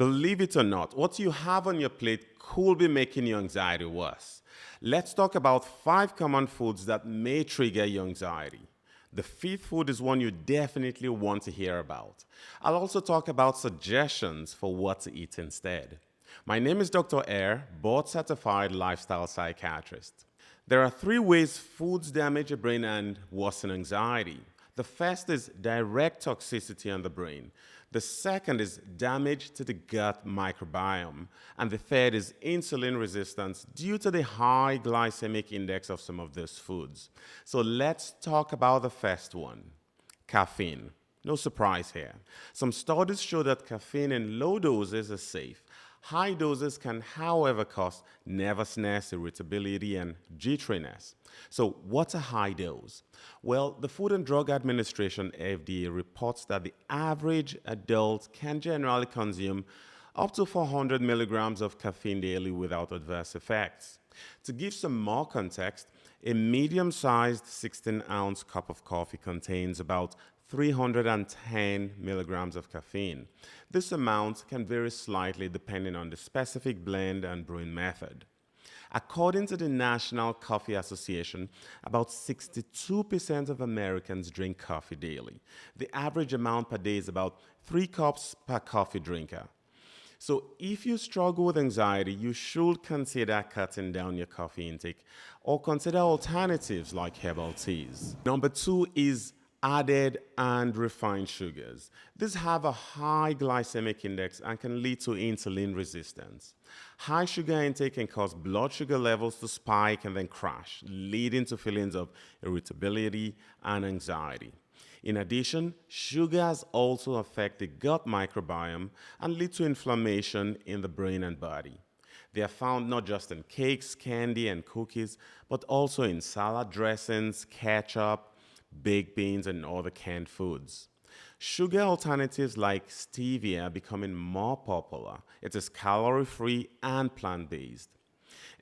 Believe it or not, what you have on your plate could be making your anxiety worse. Let's talk about 5 common foods that may trigger your anxiety. The fifth food is one you definitely want to hear about. I'll also talk about suggestions for what to eat instead. My name is Dr. Air, board certified lifestyle psychiatrist. There are 3 ways foods damage your brain and worsen anxiety. The first is direct toxicity on the brain. The second is damage to the gut microbiome. And the third is insulin resistance due to the high glycemic index of some of these foods. So let's talk about the first one, caffeine. No surprise here. Some studies show that caffeine in low doses is safe. High doses can, however, cause nervousness, irritability, and jitteriness. So, what's a high dose? Well, the Food and Drug Administration, FDA, reports that the average adult can generally consume up to 400 milligrams of caffeine daily without adverse effects. To give some more context, a medium-sized 16-ounce cup of coffee contains about 310 milligrams of caffeine. This amount can vary slightly depending on the specific blend and brewing method. According to the National Coffee Association, about 62% of Americans drink coffee daily. The average amount per day is about 3 cups per coffee drinker. So if you struggle with anxiety, you should consider cutting down your coffee intake or consider alternatives like herbal teas. Number 2 is added and refined sugars. These have a high glycemic index and can lead to insulin resistance. High sugar intake can cause blood sugar levels to spike and then crash, leading to feelings of irritability and anxiety. In addition, sugars also affect the gut microbiome and lead to inflammation in the brain and body. They are found not just in cakes, candy, and cookies, but also in salad dressings, ketchup, baked beans, and other canned foods. Sugar alternatives like stevia are becoming more popular. It is calorie-free and plant-based.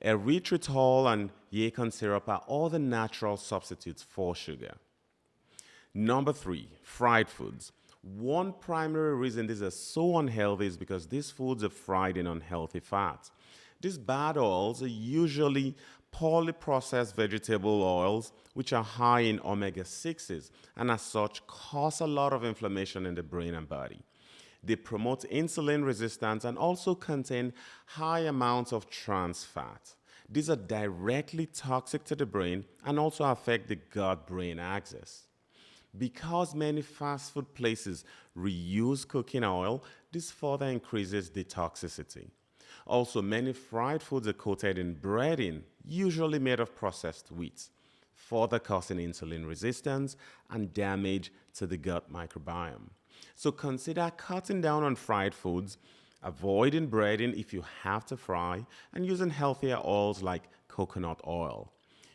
Erythritol and yacon syrup are all the natural substitutes for sugar. Number 3, fried foods. One primary reason these are so unhealthy is because these foods are fried in unhealthy fats. These bad oils are usually poorly processed vegetable oils, which are high in omega-6s and as such cause a lot of inflammation in the brain and body. They promote insulin resistance and also contain high amounts of trans fat. These are directly toxic to the brain and also affect the gut-brain axis. Because many fast food places reuse cooking oil, this further increases the toxicity. Also, many fried foods are coated in breading, usually made of processed wheat, further causing insulin resistance and damage to the gut microbiome. So consider cutting down on fried foods, avoiding breading if you have to fry, and using healthier oils like coconut oil.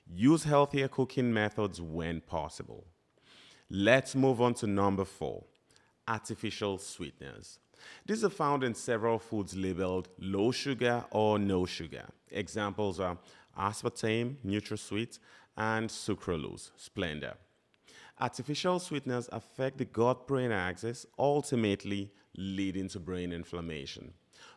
Use healthier cooking methods when possible. Let's move on to number 4, artificial sweeteners. These are found in several foods labeled low sugar or no sugar. Examples are aspartame, NutraSweet, and sucralose, Splenda. Artificial sweeteners affect the gut-brain axis, ultimately leading to brain inflammation.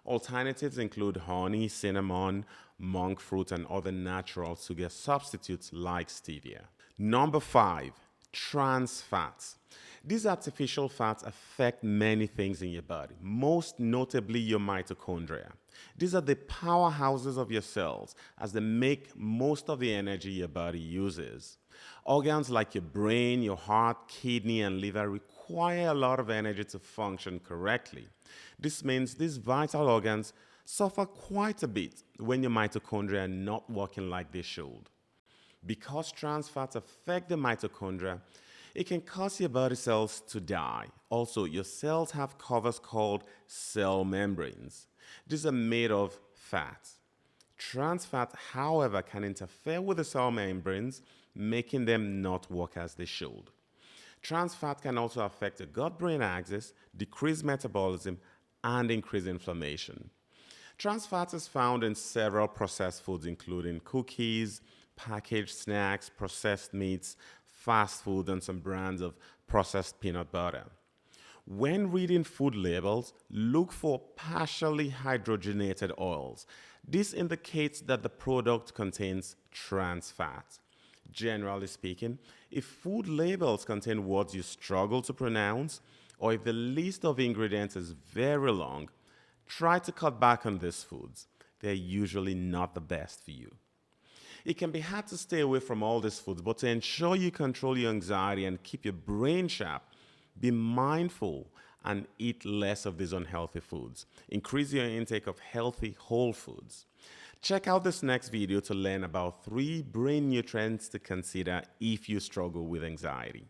Alternatives include honey, cinnamon, monk fruit, and other natural sugar substitutes like stevia. Number 5, trans fats. These artificial fats affect many things in your body, most notably your mitochondria. These are the powerhouses of your cells as they make most of the energy your body uses. Organs like your brain, your heart, kidney, and liver require a lot of energy to function correctly. This means these vital organs suffer quite a bit when your mitochondria are not working like they should. Because trans fats affect the mitochondria, it can cause your body cells to die. Also, your cells have covers called cell membranes. These are made of fats. Trans fat, however, can interfere with the cell membranes, making them not work as they should. Trans fat can also affect the gut-brain axis, decrease metabolism, and increase inflammation. Trans fat is found in several processed foods, including cookies, packaged snacks, processed meats, fast food, and some brands of processed peanut butter. When reading food labels, look for partially hydrogenated oils. This indicates that the product contains trans fat. Generally speaking, if food labels contain words you struggle to pronounce, or if the list of ingredients is very long, try to cut back on these foods. They're usually not the best for you. It can be hard to stay away from all these foods, but to ensure you control your anxiety and keep your brain sharp, be mindful and eat less of these unhealthy foods. Increase your intake of healthy whole foods. Check out this next video to learn about 3 brain nutrients to consider if you struggle with anxiety.